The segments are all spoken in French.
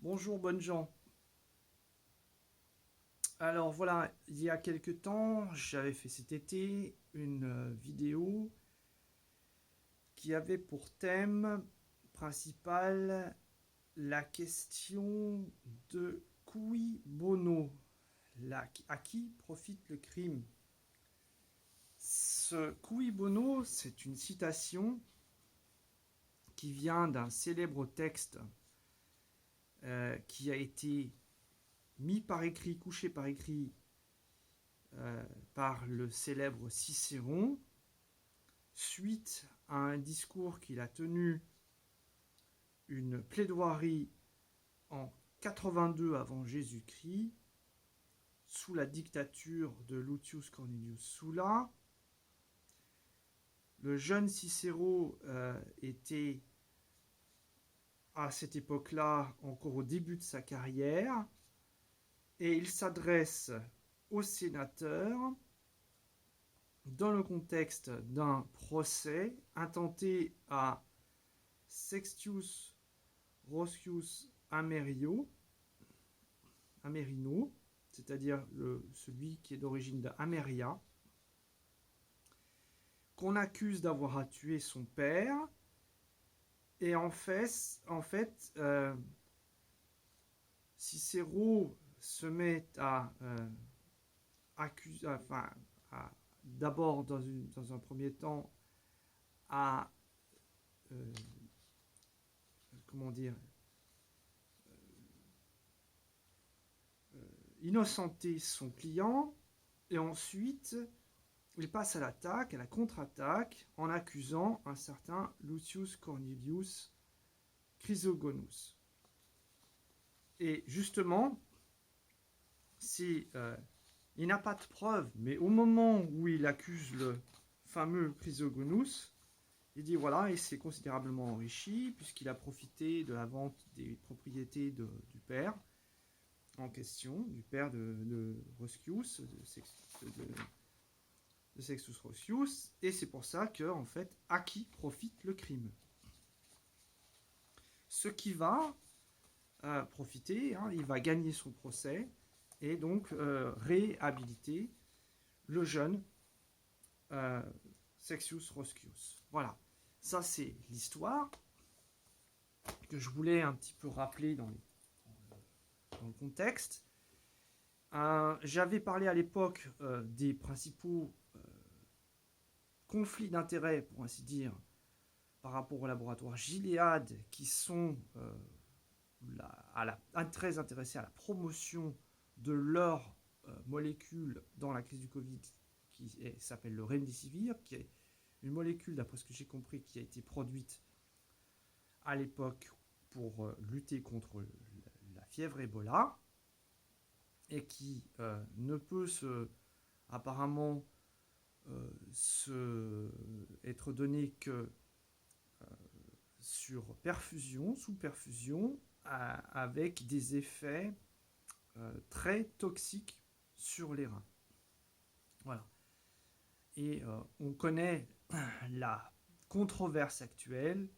Bonjour, bonnes gens. Alors voilà, il y a quelques temps, j'avais fait cet été une vidéo qui avait pour thème principal la question de cui bono, à qui profite le crime. Ce cui bono, c'est une citation qui vient d'un célèbre texte qui a été mis par écrit, couché par écrit par le célèbre Cicéron, suite à un discours qu'il a tenu, une plaidoirie en 82 avant Jésus-Christ, sous la dictature de Lucius Cornelius Sulla. Le jeune Cicéron était à cette époque-là encore au début de sa carrière, et il s'adresse aux sénateurs dans le contexte d'un procès intenté à Sextius Roscius Amerino, c'est-à-dire celui qui est d'origine d'Ameria, qu'on accuse d'avoir tué son père. Et en fait Cicéron se met à accuser, d'abord dans un premier temps, à comment dire, innocenter son client, et ensuite il passe à l'attaque, à la contre-attaque, en accusant un certain Lucius Cornelius Chrysogonus. Et justement, il n'a pas de preuves, mais au moment où il accuse le fameux Chrysogonus, il dit voilà, il s'est considérablement enrichi puisqu'il a profité de la vente des propriétés du père en question, du père de Roscius, de Sextus Roscius, et c'est pour ça que, en fait, à qui profite le crime? Ce qui va profiter, il va gagner son procès et donc réhabiliter le jeune Sextus Roscius. Voilà, ça c'est l'histoire que je voulais un petit peu rappeler dans le contexte. J'avais parlé à l'époque des principaux conflits d'intérêts, pour ainsi dire, par rapport au laboratoire Gilead, qui sont très intéressés à la promotion de leur molécule dans la crise du Covid, qui s'appelle le Remdesivir, qui est une molécule, d'après ce que j'ai compris, qui a été produite à l'époque pour lutter contre la fièvre Ebola, et qui ne peut apparemment être donné que sur perfusion, sous perfusion, avec des effets très toxiques sur les reins. Voilà. Et on connaît la controverse actuelle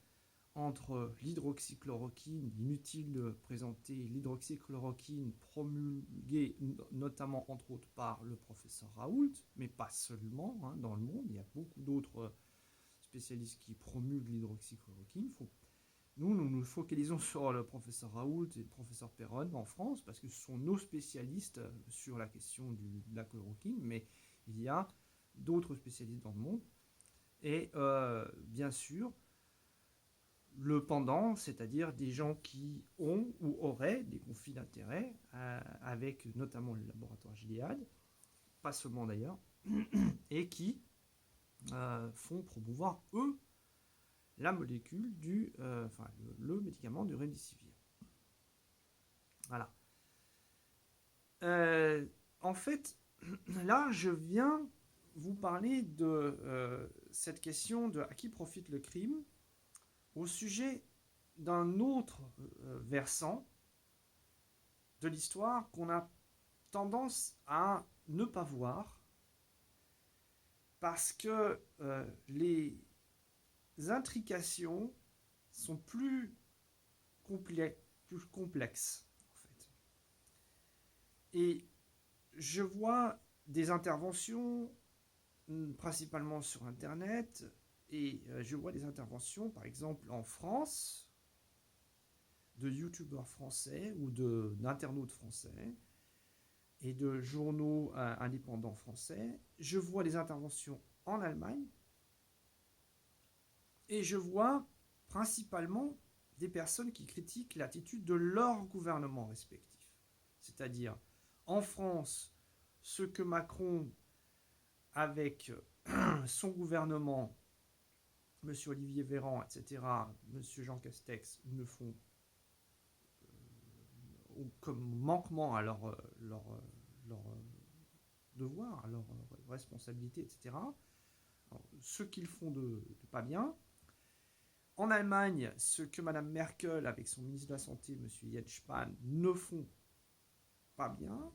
entre l'hydroxychloroquine, inutile de présenter l'hydroxychloroquine promulguée notamment entre autres par le professeur Raoult, mais pas seulement, dans le monde, il y a beaucoup d'autres spécialistes qui promulguent l'hydroxychloroquine. Nous nous focalisons sur le professeur Raoult et le professeur Perron en France, parce que ce sont nos spécialistes sur la question de la chloroquine, mais il y a d'autres spécialistes dans le monde. Et bien sûr, le pendant, c'est-à-dire des gens qui ont ou auraient des conflits d'intérêts avec notamment le laboratoire Gilead, pas seulement d'ailleurs, et qui font promouvoir, eux, la molécule le médicament du Remdesivir. Voilà. En fait, là, je viens vous parler de cette question de à qui profite le crime au sujet d'un autre versant de l'histoire qu'on a tendance à ne pas voir parce que les intrications sont plus plus complexe, en fait. Et je vois des interventions, principalement sur Internet, et je vois des interventions, par exemple, en France, de youtubeurs français ou d'internautes français et de journaux indépendants français. Je vois des interventions en Allemagne et je vois principalement des personnes qui critiquent l'attitude de leur gouvernement respectif. C'est-à-dire, en France, ce que Macron, avec son gouvernement, M. Olivier Véran, etc., M. Jean Castex, ne font comme manquement à leur devoir, à leur responsabilité, etc. Alors, ce qu'ils font de pas bien. En Allemagne, ce que Mme Merkel, avec son ministre de la Santé, M. Jens Spahn, ne font pas bien.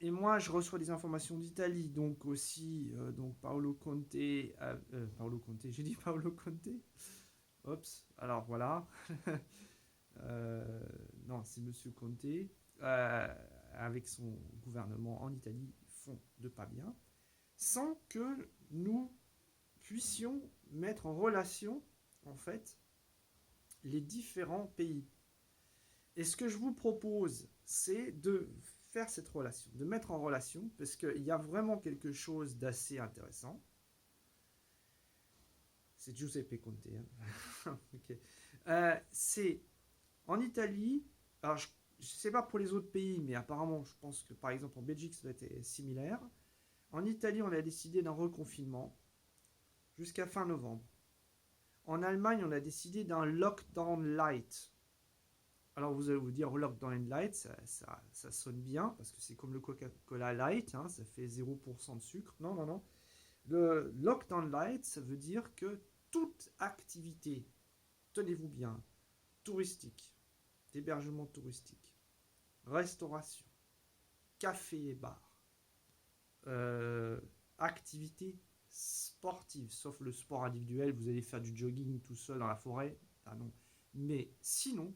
Et moi, je reçois des informations d'Italie, donc aussi donc Paolo Conte, j'ai dit Paolo Conte. Oups, alors voilà. Non, c'est Monsieur Conte, avec son gouvernement en Italie, font de pas bien, sans que nous puissions mettre en relation, en fait, les différents pays. Et ce que je vous propose, c'est de faire cette relation, de mettre en relation, parce qu'il y a vraiment quelque chose d'assez intéressant. C'est Giuseppe Conte. Hein. Okay. C'est en Italie, alors je ne sais pas pour les autres pays, mais apparemment, je pense que par exemple en Belgique, ça doit être similaire. En Italie, on a décidé d'un reconfinement jusqu'à fin novembre. En Allemagne, on a décidé d'un lockdown light. Alors vous allez vous dire, lockdown light, ça sonne bien, parce que c'est comme le Coca-Cola light, hein, ça fait 0% de sucre. Non, non, non. Le lockdown light, ça veut dire que toute activité, tenez-vous bien, touristique, d'hébergement touristique, restauration, café et bar, activité sportive, sauf le sport individuel, vous allez faire du jogging tout seul dans la forêt, ah non. Mais sinon,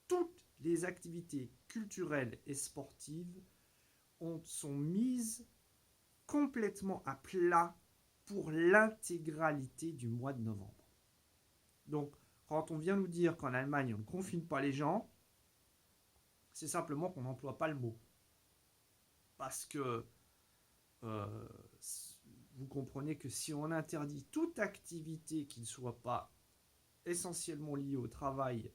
toutes les activités culturelles et sportives sont mises complètement à plat pour l'intégralité du mois de novembre. Donc, quand on vient nous dire qu'en Allemagne, on ne confine pas les gens, c'est simplement qu'on n'emploie pas le mot. Parce que vous comprenez que si on interdit toute activité qui ne soit pas essentiellement liée au travail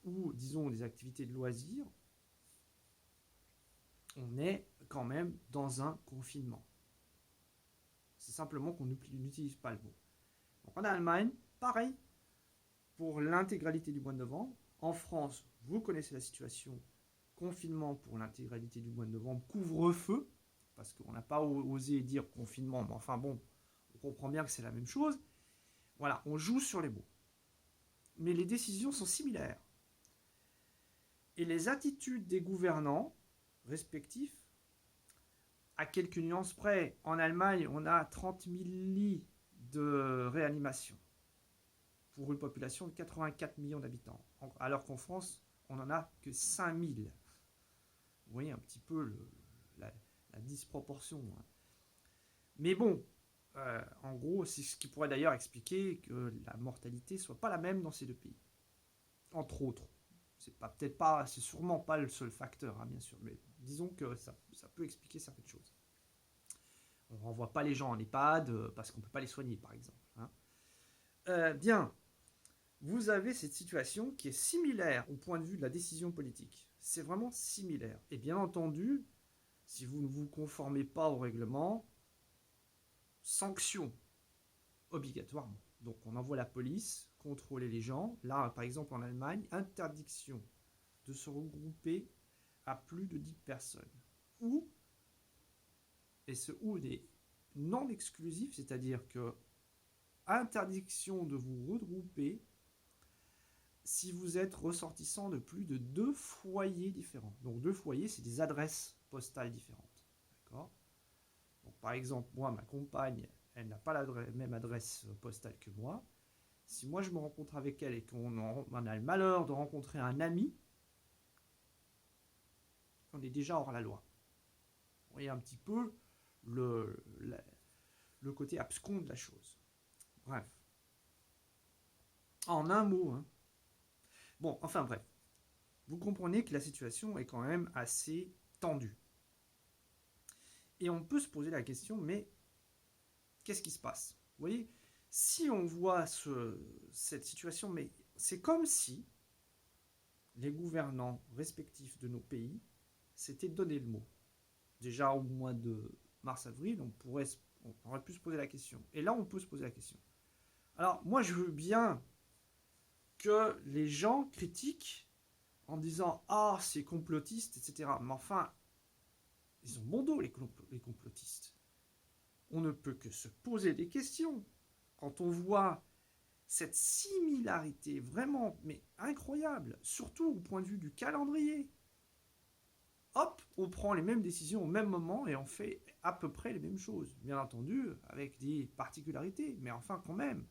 ou, disons, des activités de loisirs, on est quand même dans un confinement. C'est simplement qu'on n'utilise pas le mot. Donc en Allemagne, pareil, pour l'intégralité du mois de novembre. En France, vous connaissez la situation, confinement pour l'intégralité du mois de novembre, couvre-feu, parce qu'on n'a pas osé dire confinement, mais enfin bon, on comprend bien que c'est la même chose. Voilà, on joue sur les mots. Mais les décisions sont similaires. Et les attitudes des gouvernants respectifs, à quelques nuances près, en Allemagne, on a 30 000 lits de réanimation pour une population de 84 millions d'habitants, alors qu'en France, on n'en a que 5 000. Vous voyez un petit peu la disproportion. Hein. Mais bon, en gros, c'est ce qui pourrait d'ailleurs expliquer que la mortalité ne soit pas la même dans ces deux pays. Entre autres. C'est sûrement pas le seul facteur, hein, bien sûr, mais disons que ça peut expliquer certaines choses. On ne renvoie pas les gens en EHPAD parce qu'on ne peut pas les soigner, par exemple. Hein. Bien, vous avez cette situation qui est similaire au point de vue de la décision politique. C'est vraiment similaire. Et bien entendu, si vous ne vous conformez pas au règlement, sanction, obligatoirement. Donc on envoie la police contrôler les gens. Là, par exemple, en Allemagne, interdiction de se regrouper à plus de 10 personnes. Et ce ou est non exclusif, c'est-à-dire que interdiction de vous regrouper si vous êtes ressortissant de plus de 2 foyers différents. Donc 2 foyers, c'est des adresses postales différentes. D'accord ? Donc, par exemple, moi, ma compagne, elle n'a pas la même adresse postale que moi. Si moi je me rencontre avec elle et qu'on a le malheur de rencontrer un ami, on est déjà hors la loi. Vous voyez un petit peu le côté abscon de la chose. Bref. En un mot, hein. Bon, enfin bref. Vous comprenez que la situation est quand même assez tendue. Et on peut se poser la question, mais qu'est-ce qui se passe? Vous voyez, si on voit cette situation, mais c'est comme si les gouvernants respectifs de nos pays s'étaient donné le mot. Déjà au mois de mars-avril, on aurait pu se poser la question. Et là, on peut se poser la question. Alors, moi, je veux bien que les gens critiquent en disant « Ah, c'est complotiste, etc. » Mais enfin, ils ont bon dos, les complotistes. On ne peut que se poser des questions. Quand on voit cette similarité vraiment mais incroyable, surtout au point de vue du calendrier. Hop, on prend les mêmes décisions au même moment et on fait à peu près les mêmes choses. Bien entendu, avec des particularités, mais enfin quand même,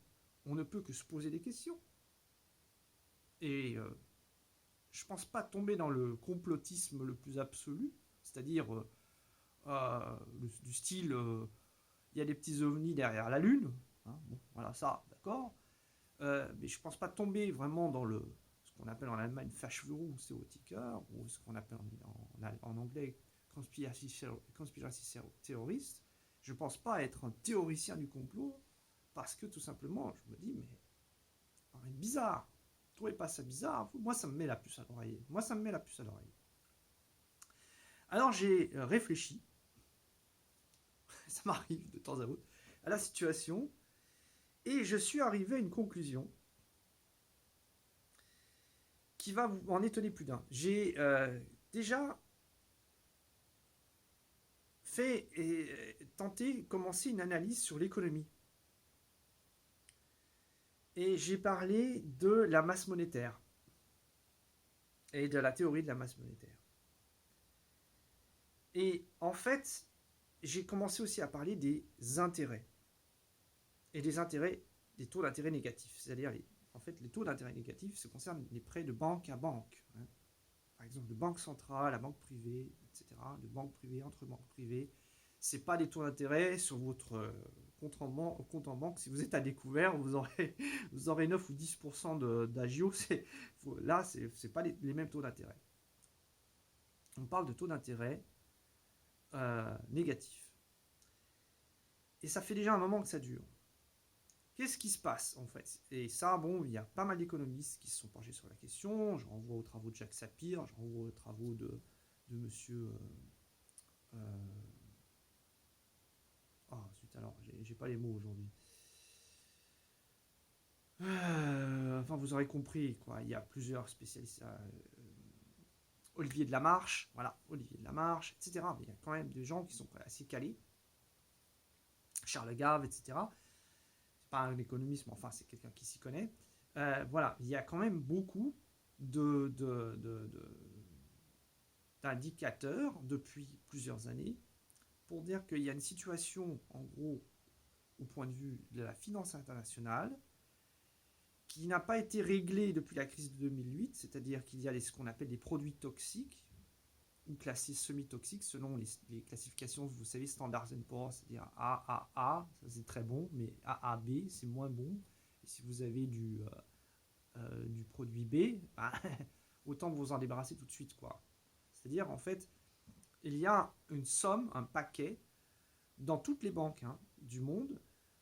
on ne peut que se poser des questions. Et je pense pas tomber dans le complotisme le plus absolu, c'est-à-dire du style il y a des petits ovnis derrière la Lune, hein, bon, voilà ça, d'accord. Mais je pense pas tomber vraiment dans ce qu'on appelle en Allemagne Verschwörungstheoretiker, ou ce qu'on appelle en anglais conspiracy theorist. Je pense pas être un théoricien du complot, parce que tout simplement, je me dis, mais ça paraît bizarre. Vous trouvez pas ça bizarre? Moi, ça me met la puce à l'oreille. Alors j'ai réfléchi, ça m'arrive de temps à autre, à la situation, et je suis arrivé à une conclusion qui va vous en étonner plus d'un. J'ai déjà fait et tenté, commencer une analyse sur l'économie. Et j'ai parlé de la masse monétaire et de la théorie de la masse monétaire. Et en fait, j'ai commencé aussi à parler des intérêts. Et des taux d'intérêt négatifs. C'est-à-dire, en fait, les taux d'intérêt négatifs, ça concerne les prêts de banque à banque. Hein. Par exemple, de banque centrale à banque privée, etc. De banque privée entre banques privées. Ce n'est pas des taux d'intérêt sur votre compte en banque. Si vous êtes à découvert, vous aurez 9 ou 10% d'agio. Là, ce n'est pas les mêmes taux d'intérêt. On parle de taux d'intérêt négatifs. Et ça fait déjà un moment que ça dure. Qu'est-ce qui se passe en fait? Et ça, bon, il y a pas mal d'économistes qui se sont penchés sur la question. Je renvoie aux travaux de Jacques Sapir, je renvoie aux travaux de monsieur. Zut, alors, j'ai pas les mots aujourd'hui. Enfin, vous aurez compris, quoi. Il y a plusieurs spécialistes. Olivier de la Marche, voilà, Olivier de la Marche, etc. Mais il y a quand même des gens qui sont assez calés. Charles Gave, etc. C'est pas un économiste, mais enfin, c'est quelqu'un qui s'y connaît. Voilà, il y a quand même beaucoup d'indicateurs depuis plusieurs années pour dire qu'il y a une situation, en gros, au point de vue de la finance internationale, qui n'a pas été réglée depuis la crise de 2008, c'est-à-dire qu'il y a ce qu'on appelle des produits toxiques, ou classés semi-toxiques selon les classifications, vous savez, Standard & Poor's, c'est-à-dire AAA, ça c'est très bon, mais AAB, c'est moins bon. Et si vous avez du produit B, bah, autant vous en débarrasser tout de suite, quoi. C'est-à-dire, en fait, il y a une somme, un paquet, dans toutes les banques du monde,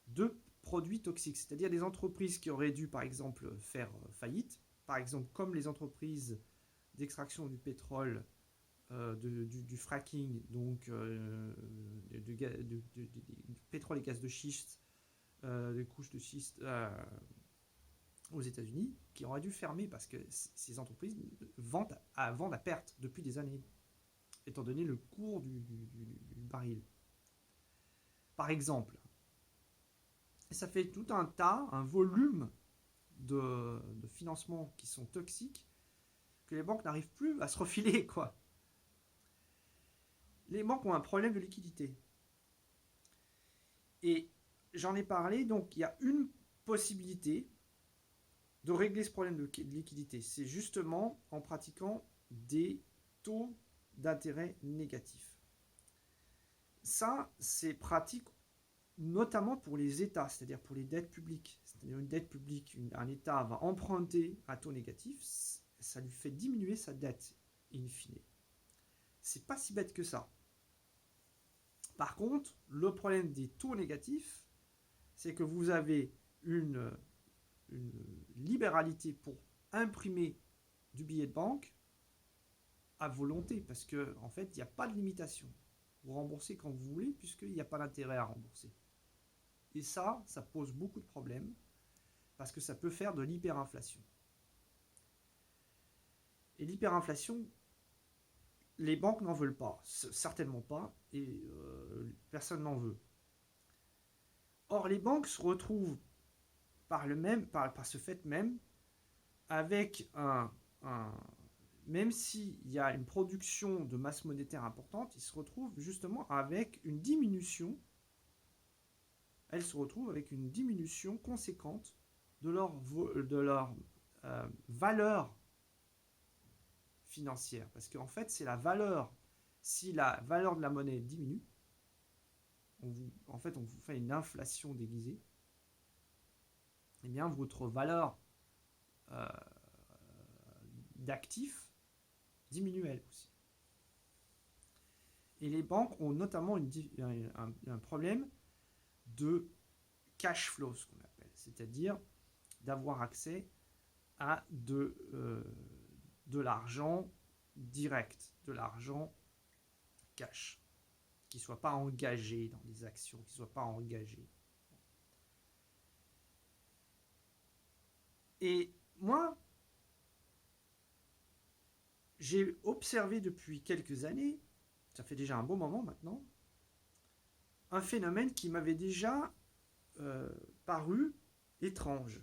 de produits toxiques. C'est-à-dire des entreprises qui auraient dû, par exemple, faire faillite, par exemple, comme les entreprises d'extraction du pétrole, du fracking, donc du pétrole et gaz de schiste, des couches de schiste aux États-Unis, qui auraient dû fermer parce que ces entreprises vendent à perte depuis des années, étant donné le cours du baril. Par exemple. Et ça fait tout un volume de financements qui sont toxiques que les banques n'arrivent plus à se refiler, quoi. Les banques ont un problème de liquidité. Et j'en ai parlé, donc il y a une possibilité de régler ce problème de liquidité. C'est justement en pratiquant des taux d'intérêt négatifs. Ça, c'est pratique notamment pour les États, c'est-à-dire pour les dettes publiques. C'est-à-dire une dette publique, un État va emprunter à taux négatif, ça lui fait diminuer sa dette, in fine. C'est pas si bête que ça. Par contre, le problème des taux négatifs, c'est que vous avez une libéralité pour imprimer du billet de banque à volonté, parce qu'en en fait, il n'y a pas de limitation. Vous remboursez quand vous voulez, puisqu'il n'y a pas d'intérêt à rembourser. Et ça pose beaucoup de problèmes, parce que ça peut faire de l'hyperinflation. Et l'hyperinflation, les banques n'en veulent pas, certainement pas, et personne n'en veut. Or, les banques se retrouvent par ce fait même, avec même s'il y a une production de masse monétaire importante, ils se retrouvent justement avec une diminution. Elles se retrouvent avec une diminution conséquente de leur valeur financière. Parce qu'en fait, c'est la valeur. Si la valeur de la monnaie diminue, on vous fait une inflation déguisée, eh bien, votre valeur d'actifs diminue elle aussi. Et les banques ont notamment un problème de cash flow, ce qu'on appelle, c'est-à-dire d'avoir accès à de l'argent direct, de l'argent cash, qui ne soit pas engagé dans des actions, qui ne soit pas engagé. Et moi, j'ai observé depuis quelques années, ça fait déjà un bon moment maintenant, un phénomène qui m'avait déjà paru étrange.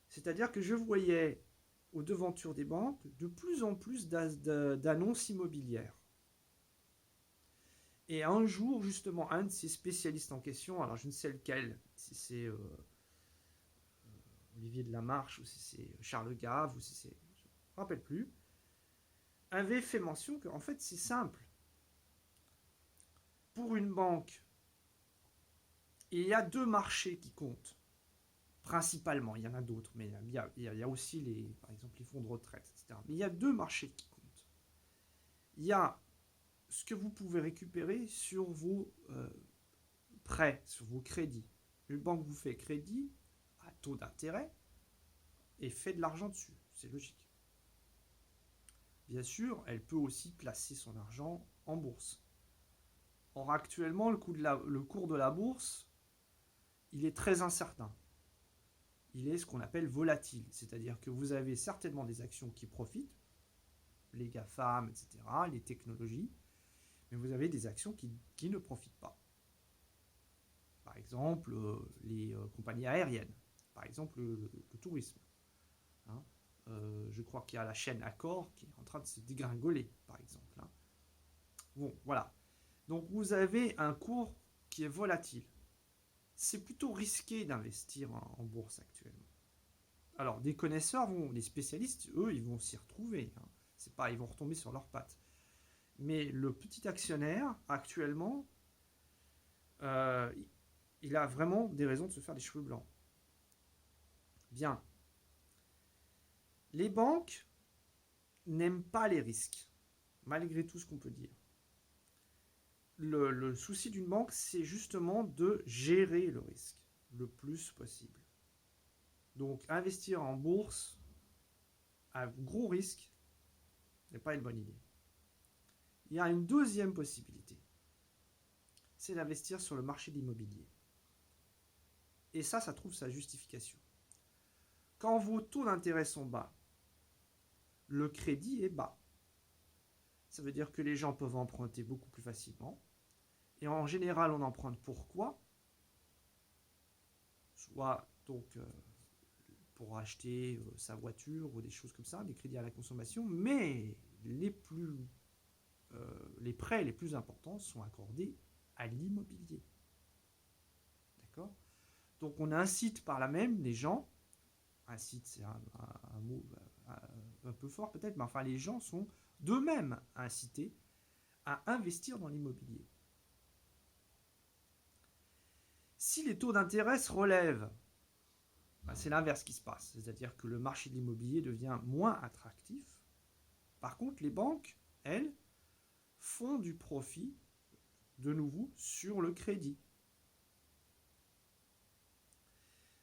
C'est-à-dire que je voyais aux devantures des banques de plus en plus d'annonces immobilières. Et un jour, justement, un de ces spécialistes en question, alors je ne sais lequel, si c'est Olivier de Lamarche, ou si c'est Charles Gave, ou si c'est... je ne me rappelle plus, avait fait mention qu'en fait, c'est simple. Pour une banque, il y a deux marchés qui comptent. Principalement, il y en a d'autres, mais il y a aussi par exemple les fonds de retraite, etc. Mais il y a deux marchés qui comptent. Il y a ce que vous pouvez récupérer sur vos prêts, sur vos crédits. Une banque vous fait crédit à taux d'intérêt et fait de l'argent dessus. C'est logique. Bien sûr, elle peut aussi placer son argent en bourse. Or, actuellement, le cours de la bourse, il est très incertain. Il est ce qu'on appelle volatile, c'est-à-dire que vous avez certainement des actions qui profitent, les GAFAM, etc., les technologies, mais vous avez des actions qui ne profitent pas. Par exemple, les compagnies aériennes, par exemple le tourisme. Hein. Je crois qu'il y a la chaîne Accor qui est en train de se dégringoler, par exemple. Hein. Bon, voilà. Donc vous avez un cours qui est volatile. C'est plutôt risqué d'investir en bourse actuellement. Alors, des connaisseurs, les spécialistes, eux, ils vont s'y retrouver. Hein. C'est pas, ils vont retomber sur leurs pattes. Mais le petit actionnaire, actuellement, il a vraiment des raisons de se faire des cheveux blancs. Bien. Les banques n'aiment pas les risques, malgré tout ce qu'on peut dire. Le souci d'une banque, c'est justement de gérer le risque le plus possible. Donc, investir en bourse à gros risque n'est pas une bonne idée. Il y a une deuxième possibilité, c'est d'investir sur le marché de l'immobilier. Et ça trouve sa justification. Quand vos taux d'intérêt sont bas, le crédit est bas. Ça veut dire que les gens peuvent emprunter beaucoup plus facilement. Et en général, on emprunte pourquoi ? Soit donc pour acheter sa voiture ou des choses comme ça, des crédits à la consommation, mais les prêts les plus importants sont accordés à l'immobilier. D'accord ? Donc on incite par là même les gens, incite, c'est un mot un peu fort peut-être, mais enfin les gens sont d'eux-mêmes incités à investir dans l'immobilier. Si les taux d'intérêt se relèvent, c'est l'inverse qui se passe, c'est-à-dire que le marché de l'immobilier devient moins attractif. Par contre, les banques, elles, font du profit, de nouveau, sur le crédit.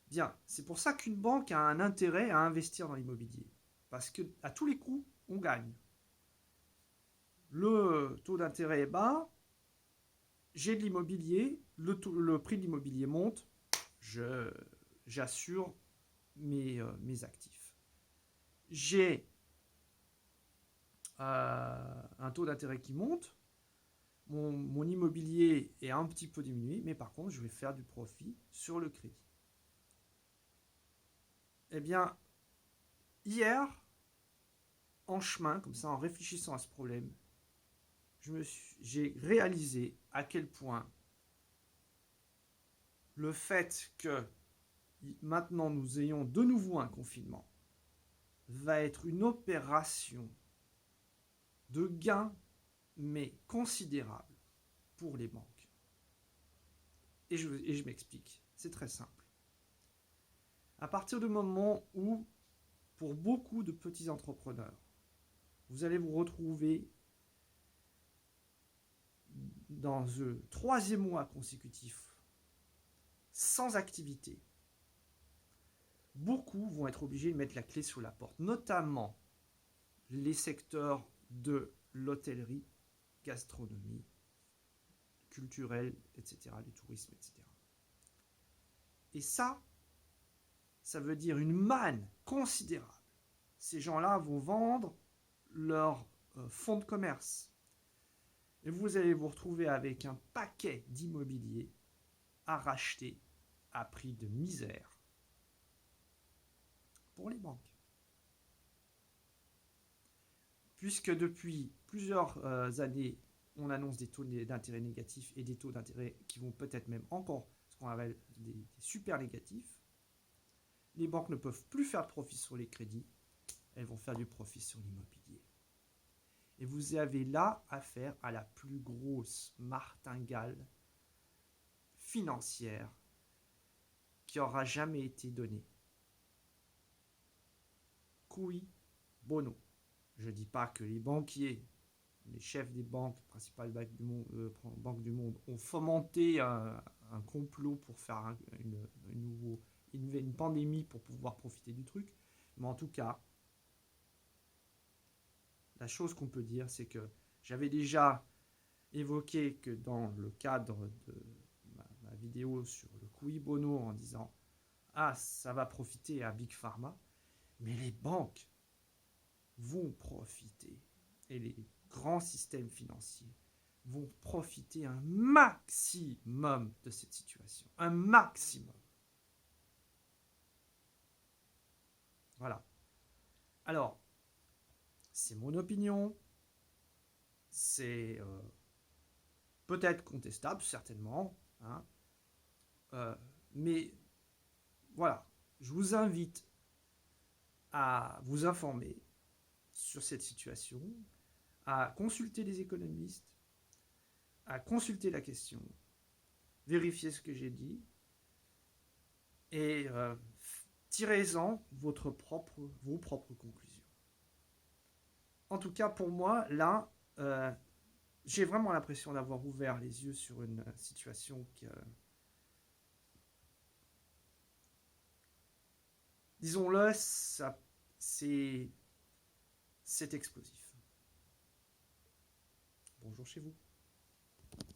Bien, c'est pour ça qu'une banque a un intérêt à investir dans l'immobilier. Parce qu'à tous les coups, on gagne. Le taux d'intérêt est bas, j'ai de l'immobilier, le prix de l'immobilier monte, j'assure mes actifs. J'ai un taux d'intérêt qui monte, mon immobilier est un petit peu diminué, mais par contre, je vais faire du profit sur le crédit. Eh bien, hier, en chemin, comme ça, en réfléchissant à ce problème, j'ai réalisé à quel point le fait que maintenant nous ayons de nouveau un confinement va être une opération de gain, mais considérable pour les banques. Et je m'explique. C'est très simple. À partir du moment où, pour beaucoup de petits entrepreneurs, vous allez vous retrouver dans le 3e mois consécutif sans activité, beaucoup vont être obligés de mettre la clé sous la porte, notamment les secteurs de l'hôtellerie, gastronomie, culturel, etc., du tourisme, etc. Et ça veut dire une manne considérable. Ces gens-là vont vendre leurs fonds de commerce. Et vous allez vous retrouver avec un paquet d'immobilier à racheter à prix de misère pour les banques. Puisque depuis plusieurs années, on annonce des taux d'intérêt négatifs et des taux d'intérêt qui vont peut-être même encore ce qu'on appelle des super négatifs, les banques ne peuvent plus faire de profit sur les crédits, elles vont faire du profit sur l'immobilier. Et vous avez là affaire à la plus grosse martingale financière qui aura jamais été donnée. Cui bono. Je ne dis pas que les banquiers, les chefs des banques, principales banques du monde, ont fomenté un complot pour faire une pandémie pour pouvoir profiter du truc. Mais en tout cas, la chose qu'on peut dire, c'est que j'avais déjà évoqué que dans le cadre de ma vidéo sur le cui bono en disant « Ah, ça va profiter à Big Pharma », mais les banques vont profiter et les grands systèmes financiers vont profiter un maximum de cette situation. Un maximum. Voilà. Alors, c'est mon opinion. C'est peut-être contestable, certainement. Hein. Mais voilà, je vous invite à vous informer sur cette situation, à consulter les économistes, à consulter la question, vérifier ce que j'ai dit et tirez-en vos propres conclusions. En tout cas, pour moi, là, j'ai vraiment l'impression d'avoir ouvert les yeux sur une situation que, disons-le, c'est explosif. Bonjour chez vous.